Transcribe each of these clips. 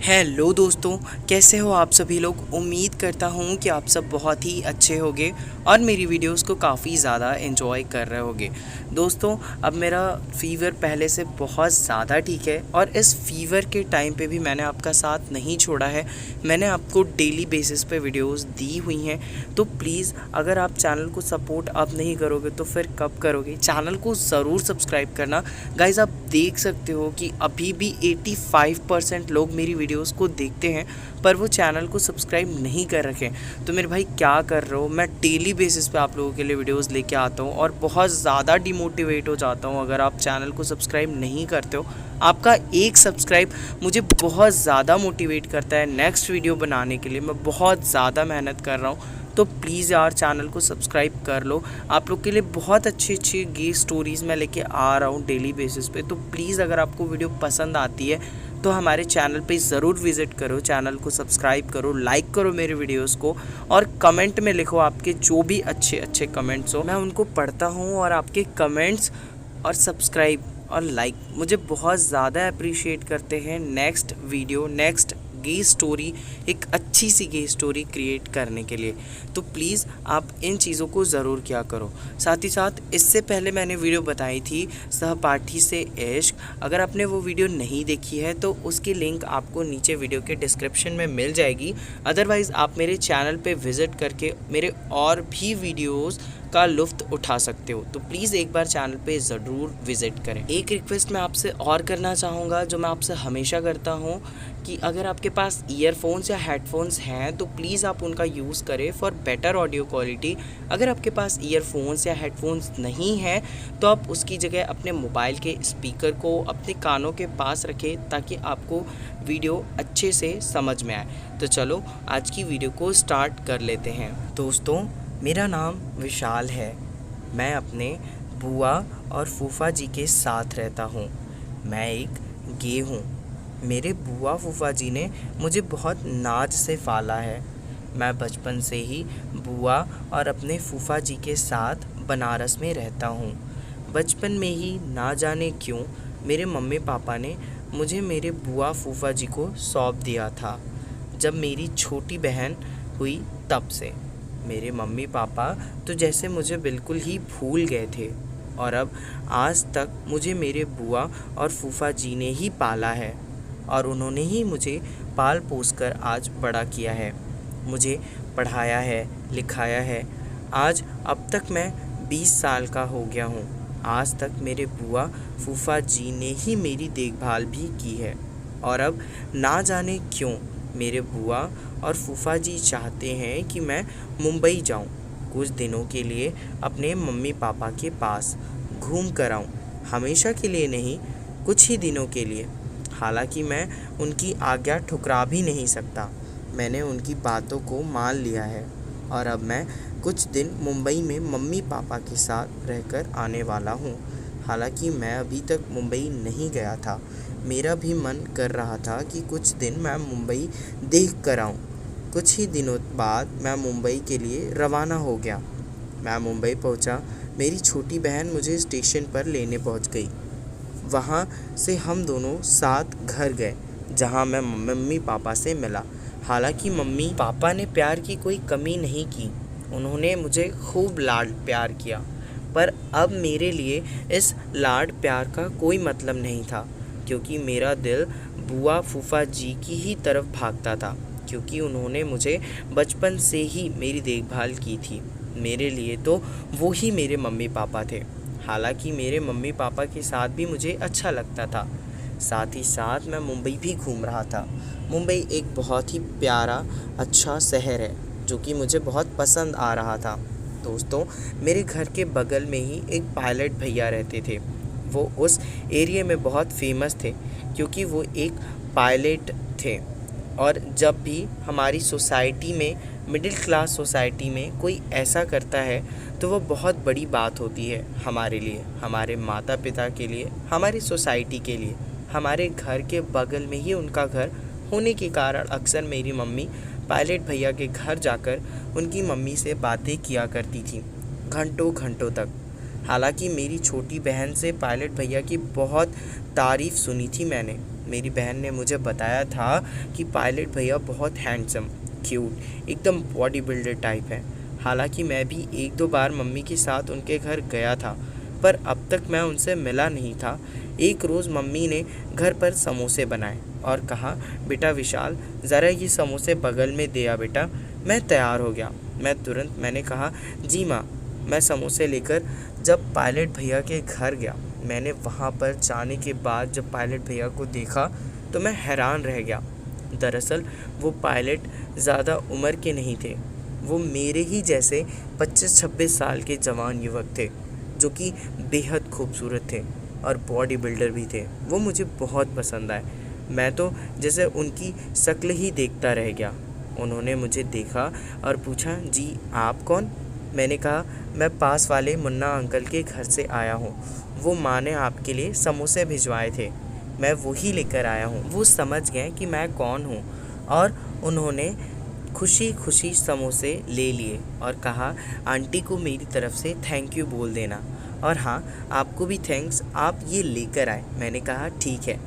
Hello दोस्तों, कैसे हो आप सभी लोग। उम्मीद करता हूँ कि आप सब बहुत ही अच्छे होंगे और मेरी वीडियोस को काफ़ी ज़्यादा एंजॉय कर रहे होंगे। दोस्तों, अब मेरा फ़ीवर पहले से बहुत ज़्यादा ठीक है और इस फ़ीवर के टाइम पे भी मैंने आपका साथ नहीं छोड़ा है। मैंने आपको डेली बेसिस पे वीडियोस दी हुई हैं, तो प्लीज़ अगर आप चैनल को सपोर्ट अब नहीं करोगे तो फिर कब करोगे। चैनल को ज़रूर सब्सक्राइब करना। गाइज़, आप देख सकते हो कि अभी भी 85% लोग मेरी वीडियोस को देखते हैं पर वो चैनल को सब्सक्राइब नहीं कर रखे। तो मेरे भाई क्या कर रहे हो। मैं डेली बेसिस पे आप लोगों के लिए वीडियोस लेके आता हूँ और बहुत ज़्यादा डिमोटिवेट हो जाता हूँ अगर आप चैनल को सब्सक्राइब नहीं करते हो। आपका एक सब्सक्राइब मुझे बहुत ज़्यादा मोटिवेट करता है नेक्स्ट वीडियो बनाने के लिए। मैं बहुत ज़्यादा मेहनत कर रहा हूँ, तो प्लीज़ यार चैनल को सब्सक्राइब कर लो। आप लोग के लिए बहुत अच्छी अच्छी गे स्टोरीज़ मैं लेके आ रहा हूँ डेली बेसिस पे। तो प्लीज़ अगर आपको वीडियो पसंद आती है तो हमारे चैनल पे ज़रूर विज़िट करो, चैनल को सब्सक्राइब करो, लाइक करो मेरे वीडियोस को और कमेंट में लिखो आपके जो भी अच्छे अच्छे कमेंट्स हो। मैं उनको पढ़ता हूँ और आपके कमेंट्स और सब्सक्राइब और लाइक मुझे बहुत ज़्यादा अप्रिशिएट करते हैं नेक्स्ट वीडियो, नेक्स्ट गे स्टोरी, एक अच्छी सी गे स्टोरी क्रिएट करने के लिए। तो प्लीज़ आप इन चीज़ों को ज़रूर किया करो। साथ ही साथ इससे पहले मैंने वीडियो बताई थी सहपाठी से इश्क। अगर आपने वो वीडियो नहीं देखी है तो उसकी लिंक आपको नीचे वीडियो के डिस्क्रिप्शन में मिल जाएगी। अदरवाइज़ आप मेरे चैनल पे विज़िट करके मेरे और भी वीडियोज़ का लुफ्त उठा सकते हो। तो प्लीज़ एक बार चैनल पे ज़रूर विज़िट करें। एक रिक्वेस्ट मैं आपसे और करना चाहूँगा जो मैं आपसे हमेशा करता हूँ कि अगर आपके पास ईयरफोन्स या हेडफोन्स हैं तो प्लीज़ आप उनका यूज़ करें फॉर बेटर ऑडियो क्वालिटी। अगर आपके पास ईयरफोन्स या हेडफोन्स नहीं हैं तो आप उसकी जगह अपने मोबाइल के स्पीकर को अपने कानों के पास रखें ताकि आपको वीडियो अच्छे से समझ में आए। तो चलो आज की वीडियो को स्टार्ट कर लेते हैं। दोस्तों, मेरा नाम विशाल है। मैं अपने बुआ और फूफा जी के साथ रहता हूँ। मैं एक गे हूँ। मेरे बुआ फूफा जी ने मुझे बहुत नाज से पाला है। मैं बचपन से ही बुआ और अपने फूफा जी के साथ बनारस में रहता हूँ। बचपन में ही ना जाने क्यों मेरे मम्मी पापा ने मुझे मेरे बुआ फूफा जी को सौंप दिया था। जब मेरी छोटी बहन हुई तब से मेरे मम्मी पापा तो जैसे मुझे बिल्कुल ही भूल गए थे और अब आज तक मुझे मेरे बुआ और फूफा जी ने ही पाला है और उन्होंने ही मुझे पाल पोस कर आज बड़ा किया है, मुझे पढ़ाया है, लिखाया है। आज अब तक मैं 20 साल का हो गया हूँ। आज तक मेरे बुआ फूफा जी ने ही मेरी देखभाल भी की है और अब ना जाने क्यों मेरे बुआ और फूफा जी चाहते हैं कि मैं मुंबई जाऊं कुछ दिनों के लिए अपने मम्मी पापा के पास घूम कर आऊँ। हमेशा के लिए नहीं, कुछ ही दिनों के लिए। हालांकि मैं उनकी आज्ञा ठुकरा भी नहीं सकता। मैंने उनकी बातों को मान लिया है और अब मैं कुछ दिन मुंबई में मम्मी पापा के साथ रहकर आने वाला हूँ। हालांकि मैं अभी तक मुंबई नहीं गया था। मेरा भी मन कर रहा था कि कुछ दिन मैं मुंबई देख कर आऊँ। कुछ ही दिनों बाद मैं मुंबई के लिए रवाना हो गया। मैं मुंबई पहुँचा। मेरी छोटी बहन मुझे स्टेशन पर लेने पहुँच गई। वहाँ से हम दोनों साथ घर गए जहाँ मैं मम्मी पापा से मिला। हालांकि मम्मी पापा ने प्यार की कोई कमी नहीं की। उन्होंने मुझे खूब लाड प्यार किया, पर अब मेरे लिए इस लाड प्यार का कोई मतलब नहीं था क्योंकि मेरा दिल बुआ फूफा जी की ही तरफ भागता था क्योंकि उन्होंने मुझे बचपन से ही मेरी देखभाल की थी। मेरे लिए तो वो ही मेरे मम्मी पापा थे। हालांकि मेरे मम्मी पापा के साथ भी मुझे अच्छा लगता था। साथ ही साथ मैं मुंबई भी घूम रहा था। मुंबई एक बहुत ही प्यारा अच्छा शहर है जो कि मुझे बहुत पसंद आ रहा था। दोस्तों, मेरे घर के बगल में ही एक पायलट भैया रहते थे। वो उस एरिया में बहुत फेमस थे क्योंकि वो एक पायलट थे और जब भी हमारी सोसाइटी में, मिडिल क्लास सोसाइटी में कोई ऐसा करता है तो वो बहुत बड़ी बात होती है हमारे लिए, हमारे माता पिता के लिए, हमारी सोसाइटी के लिए। हमारे घर के बगल में ही उनका घर होने के कारण अक्सर मेरी मम्मी पायलट भैया के घर जाकर उनकी मम्मी से बातें किया करती थी घंटों घंटों तक। हालांकि मेरी छोटी बहन से पायलट भैया की बहुत तारीफ़ सुनी थी मैंने। मेरी बहन ने मुझे बताया था कि पायलट भैया बहुत हैंडसम, क्यूट, एकदम बॉडी बिल्डर टाइप है। हालांकि मैं भी 1-2 बार मम्मी के साथ उनके घर गया था, पर अब तक मैं उनसे मिला नहीं था। एक रोज़ मम्मी ने घर पर समोसे बनाए और कहा, बेटा विशाल, ज़रा ये समोसे बगल में दे आ बेटा। मैं तैयार हो गया। मैंने कहा, जी माँ। मैं समोसे लेकर जब पायलट भैया के घर गया, मैंने वहाँ पर जाने के बाद जब पायलट भैया को देखा तो मैं हैरान रह गया। दरअसल वो पायलट ज़्यादा उम्र के नहीं थे। वो मेरे ही जैसे 25-26 साल के जवान युवक थे, जो कि बेहद खूबसूरत थे और बॉडी बिल्डर भी थे। वो मुझे बहुत पसंद आए। मैं तो जैसे उनकी शक्ल ही देखता रह गया। उन्होंने मुझे देखा और पूछा, जी आप कौन? मैंने कहा, मैं पास वाले मुन्ना अंकल के घर से आया हूँ। वो माँ ने आपके लिए समोसे भिजवाए थे, मैं वही लेकर आया हूँ। वो समझ गए कि मैं कौन हूँ और उन्होंने खुशी खुशी समोसे ले लिए और कहा, आंटी को मेरी तरफ से थैंक यू बोल देना, और हाँ, आपको भी थैंक्स, आप ये लेकर आए। मैंने कहा, ठीक है।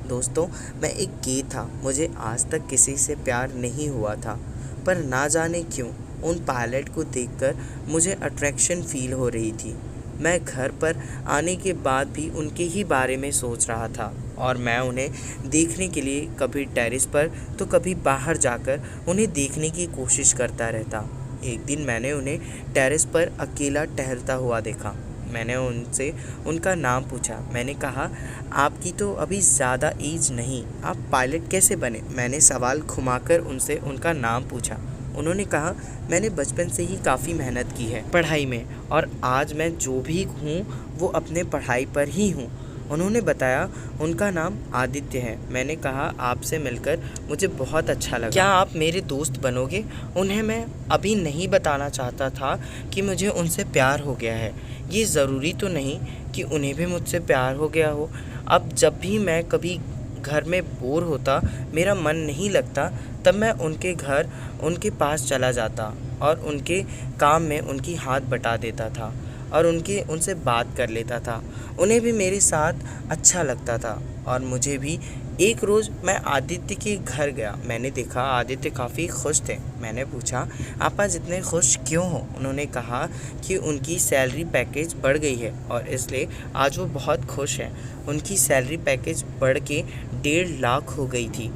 दोस्तों, मैं एक गे था। मुझे आज तक किसी से प्यार नहीं हुआ था, पर ना जाने क्यों उन पायलट को देखकर मुझे अट्रैक्शन फील हो रही थी। मैं घर पर आने के बाद भी उनके ही बारे में सोच रहा था और मैं उन्हें देखने के लिए कभी टेरेस पर तो कभी बाहर जाकर उन्हें देखने की कोशिश करता रहता। एक दिन मैंने उन्हें टेरेस पर अकेला टहलता हुआ देखा। मैंने उनसे उनका नाम पूछा। मैंने कहा, आपकी तो अभी ज़्यादा एज नहीं, आप पायलट कैसे बने? मैंने सवाल घुमाकर उनसे उनका नाम पूछा। उन्होंने कहा, मैंने बचपन से ही काफ़ी मेहनत की है पढ़ाई में, और आज मैं जो भी हूँ वो अपने पढ़ाई पर ही हूँ। उन्होंने बताया उनका नाम आदित्य है। मैंने कहा, आपसे मिलकर मुझे बहुत अच्छा लगा, क्या आप मेरे दोस्त बनोगे? उन्हें मैं अभी नहीं बताना चाहता था कि मुझे उनसे प्यार हो गया है। ये ज़रूरी तो नहीं कि उन्हें भी मुझसे प्यार हो गया हो। अब जब भी मैं कभी घर में बोर होता, मेरा मन नहीं लगता, तब मैं उनके घर उनके पास चला जाता और उनके काम में उनकी हाथ बटा देता था और उनसे बात कर लेता था। उन्हें भी मेरे साथ अच्छा लगता था और मुझे भी। एक रोज़ मैं आदित्य के घर गया। मैंने देखा आदित्य काफ़ी खुश थे। मैंने पूछा, आप आज इतने खुश क्यों हो? उन्होंने कहा कि उनकी सैलरी पैकेज बढ़ गई है और इसलिए आज वो बहुत खुश हैं। उनकी सैलरी पैकेज बढ़ के 1.5 लाख हो गई थी,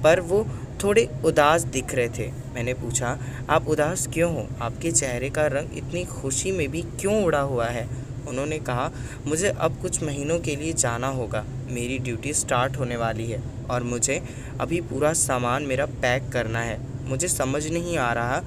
पर वो थोड़े उदास दिख रहे थे। मैंने पूछा, आप उदास क्यों हो? आपके चेहरे का रंग इतनी खुशी में भी क्यों उड़ा हुआ है? उन्होंने कहा, मुझे अब कुछ महीनों के लिए जाना होगा। मेरी ड्यूटी स्टार्ट होने वाली है और मुझे अभी पूरा सामान मेरा पैक करना है। मुझे समझ नहीं आ रहा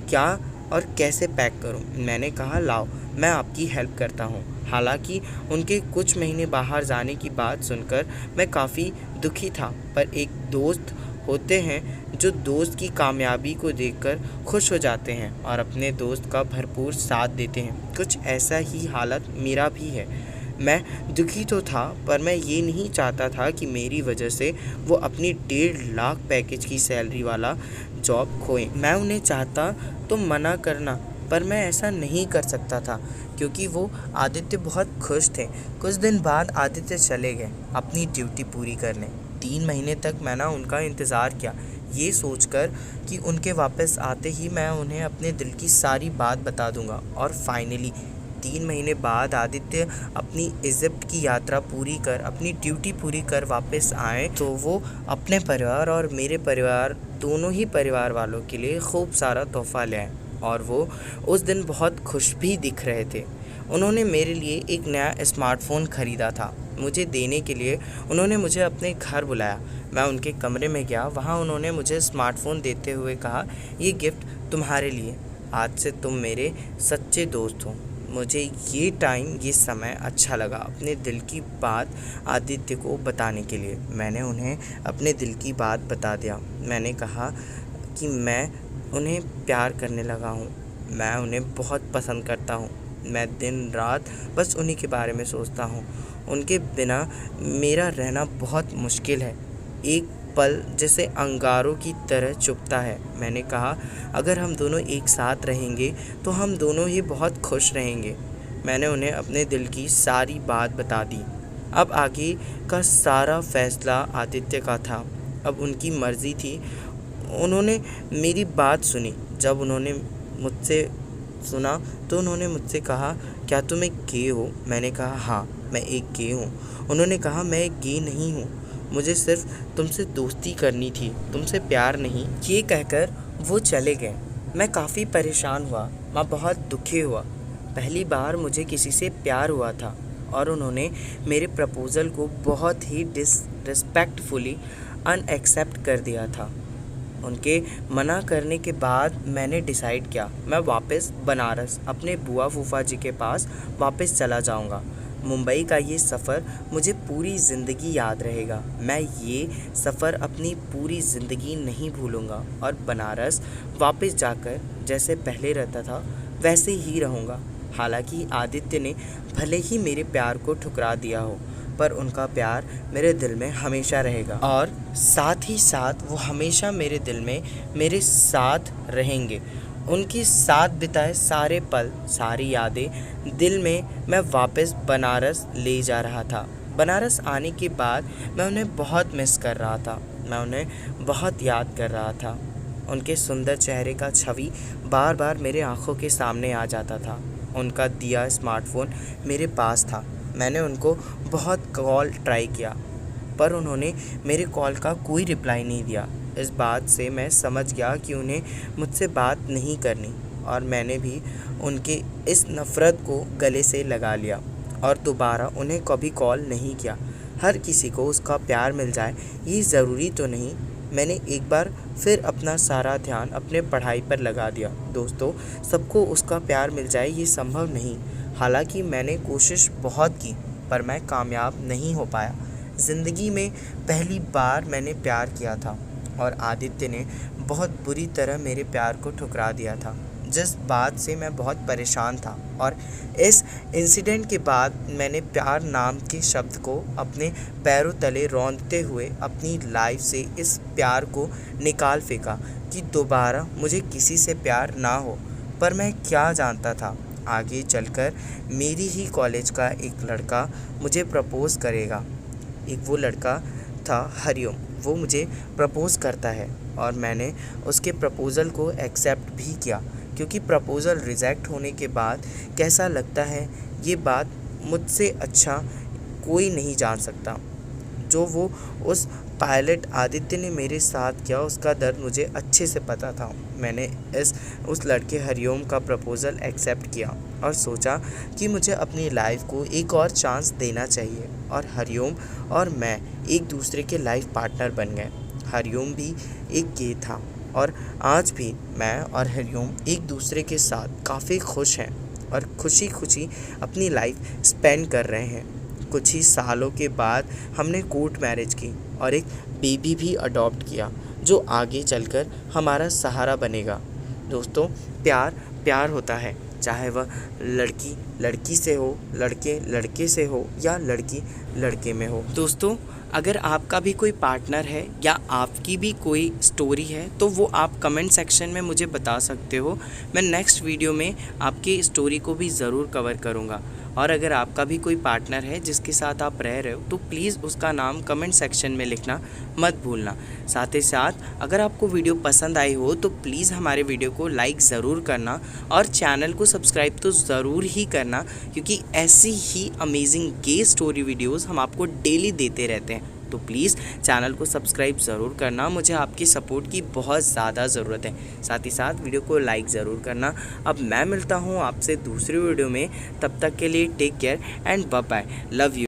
क्या और कैसे पैक करूं। मैंने कहा, लाओ मैं आपकी हेल्प करता हूं। हालांकि उनके कुछ महीने बाहर जाने की बात सुनकर मैं काफ़ी दुखी था, पर एक दोस्त होते हैं जो दोस्त की कामयाबी को देखकर खुश हो जाते हैं और अपने दोस्त का भरपूर साथ देते हैं। कुछ ऐसा ही हालत मेरा भी है। मैं दुखी तो था, पर मैं ये नहीं चाहता था कि मेरी वजह से वो अपनी 1.5 लाख पैकेज की सैलरी वाला जॉब खोएं। मैं उन्हें चाहता तो मना करना, पर मैं ऐसा नहीं कर सकता था क्योंकि वो आदित्य बहुत खुश थे। कुछ दिन बाद आदित्य चले गए अपनी ड्यूटी पूरी करने। 3 महीने तक मैंने उनका इंतज़ार किया, ये सोचकर कि उनके वापस आते ही मैं उन्हें अपने दिल की सारी बात बता दूंगा। और फाइनली 3 महीने बाद आदित्य अपनी इजिप्ट की यात्रा पूरी कर, अपनी ड्यूटी पूरी कर वापस आए तो वो अपने परिवार और मेरे परिवार, दोनों ही परिवार वालों के लिए खूब सारा तोहफ़ा ले आए और वो उस दिन बहुत खुश भी दिख रहे थे। उन्होंने मेरे लिए एक नया स्मार्टफ़ोन ख़रीदा था। मुझे देने के लिए उन्होंने मुझे अपने घर बुलाया। मैं उनके कमरे में गया। वहाँ उन्होंने मुझे स्मार्टफ़ोन देते हुए कहा, ये गिफ्ट तुम्हारे लिए, आज से तुम मेरे सच्चे दोस्त हो। मुझे ये समय अच्छा लगा अपने दिल की बात आदित्य को बताने के लिए। मैंने उन्हें अपने दिल की बात बता दिया। मैंने कहा कि मैं उन्हें प्यार करने लगा हूँ, मैं उन्हें बहुत पसंद करता हूँ। मैं दिन रात बस उन्हीं के बारे में सोचता हूँ। उनके बिना मेरा रहना बहुत मुश्किल है। एक पल जैसे अंगारों की तरह चुभता है। मैंने कहा, अगर हम दोनों एक साथ रहेंगे तो हम दोनों ही बहुत खुश रहेंगे। मैंने उन्हें अपने दिल की सारी बात बता दी। अब आगे का सारा फैसला आदित्य का था। अब उनकी मर्ज़ी थी। उन्होंने मेरी बात सुनी। जब उन्होंने मुझसे सुना तो उन्होंने मुझसे कहा, क्या तुम एक गे हो? मैंने कहा, हाँ मैं एक गे हूँ। उन्होंने कहा, मैं एक गे नहीं हूँ, मुझे सिर्फ तुमसे दोस्ती करनी थी, तुमसे प्यार नहीं। ये कहकर वो चले गए। मैं काफ़ी परेशान हुआ, मैं बहुत दुखी हुआ। पहली बार मुझे किसी से प्यार हुआ था और उन्होंने मेरे प्रपोज़ल को बहुत ही डिसरिस्पेक्टफुली अनएक्सेप्ट कर दिया था। उनके मना करने के बाद मैंने डिसाइड किया मैं वापस बनारस अपने बुआ फूफा जी के पास वापस चला जाऊंगा। मुंबई का ये सफ़र मुझे पूरी ज़िंदगी याद रहेगा। मैं ये सफ़र अपनी पूरी ज़िंदगी नहीं भूलूंगा और बनारस वापस जाकर जैसे पहले रहता था वैसे ही रहूँगा। हालांकि आदित्य ने भले ही मेरे प्यार को ठुकरा दिया हो, पर उनका प्यार मेरे दिल में हमेशा रहेगा और साथ ही साथ वो हमेशा मेरे दिल में मेरे साथ रहेंगे। उनके साथ बिताए सारे पल, सारी यादें दिल में मैं वापस बनारस ले जा रहा था। बनारस आने के बाद मैं उन्हें बहुत मिस कर रहा था, मैं उन्हें बहुत याद कर रहा था। उनके सुंदर चेहरे का छवि बार बार मेरे आँखों के सामने आ जाता था। उनका दिया स्मार्टफ़ोन मेरे पास था। मैंने उनको बहुत कॉल ट्राई किया पर उन्होंने मेरे कॉल का कोई रिप्लाई नहीं दिया। इस बात से मैं समझ गया कि उन्हें मुझसे बात नहीं करनी और मैंने भी उनके इस नफ़रत को गले से लगा लिया और दोबारा उन्हें कभी कॉल नहीं किया। हर किसी को उसका प्यार मिल जाए ये ज़रूरी तो नहीं। मैंने एक बार फिर अपना सारा ध्यान अपने पढ़ाई पर लगा दिया। दोस्तों, सबको उसका प्यार मिल जाए ये संभव नहीं। हालांकि मैंने कोशिश बहुत की पर मैं कामयाब नहीं हो पाया। ज़िंदगी में पहली बार मैंने प्यार किया था और आदित्य ने बहुत बुरी तरह मेरे प्यार को ठुकरा दिया था, जिस बात से मैं बहुत परेशान था। और इस इंसिडेंट के बाद मैंने प्यार नाम के शब्द को अपने पैरों तले रौंदते हुए अपनी लाइफ से इस प्यार को निकाल फेंका कि दोबारा मुझे किसी से प्यार ना हो। पर मैं क्या जानता था, आगे चलकर मेरी ही कॉलेज का एक लड़का मुझे प्रपोज़ करेगा। एक वो लड़का था हरिओम, वो मुझे प्रपोज़ करता है और मैंने उसके प्रपोज़ल को एक्सेप्ट भी किया, क्योंकि प्रपोज़ल रिजेक्ट होने के बाद कैसा लगता है ये बात मुझसे अच्छा कोई नहीं जान सकता। जो वो उस पायलट आदित्य ने मेरे साथ किया उसका दर्द मुझे अच्छे से पता था। मैंने उस लड़के हरिओम का प्रपोज़ल एक्सेप्ट किया और सोचा कि मुझे अपनी लाइफ को एक और चांस देना चाहिए और हरिओम और मैं एक दूसरे के लाइफ पार्टनर बन गए। हरिओम भी एक गे था और आज भी मैं और हरिओम एक दूसरे के साथ काफ़ी खुश हैं और खुशी खुशी अपनी लाइफ स्पेंड कर रहे हैं। कुछ ही सालों के बाद हमने कोर्ट मैरिज की और एक बेबी भी अडॉप्ट किया जो आगे चलकर हमारा सहारा बनेगा। दोस्तों, प्यार प्यार होता है, चाहे वह लड़की लड़की से हो, लड़के लड़के से हो या लड़की लड़के में हो। दोस्तों, अगर आपका भी कोई पार्टनर है या आपकी भी कोई स्टोरी है तो वो आप कमेंट सेक्शन में मुझे बता सकते हो। मैं नेक्स्ट वीडियो में आपकी स्टोरी को भी ज़रूर कवर करूँगा। और अगर आपका भी कोई पार्टनर है जिसके साथ आप रह रहे हो तो प्लीज़ उसका नाम कमेंट सेक्शन में लिखना मत भूलना। साथ ही साथ अगर आपको वीडियो पसंद आई हो तो प्लीज़ हमारे वीडियो को लाइक ज़रूर करना और चैनल को सब्सक्राइब तो ज़रूर ही करना, क्योंकि ऐसी ही अमेजिंग गे स्टोरी वीडियोस हम आपको डेली देते रहते हैं। तो प्लीज़ चैनल को सब्सक्राइब ज़रूर करना, मुझे आपकी सपोर्ट की बहुत ज़्यादा ज़रूरत है। साथ ही साथ वीडियो को लाइक ज़रूर करना। अब मैं मिलता हूँ आपसे दूसरी वीडियो में, तब तक के लिए take care and bye bye, love you.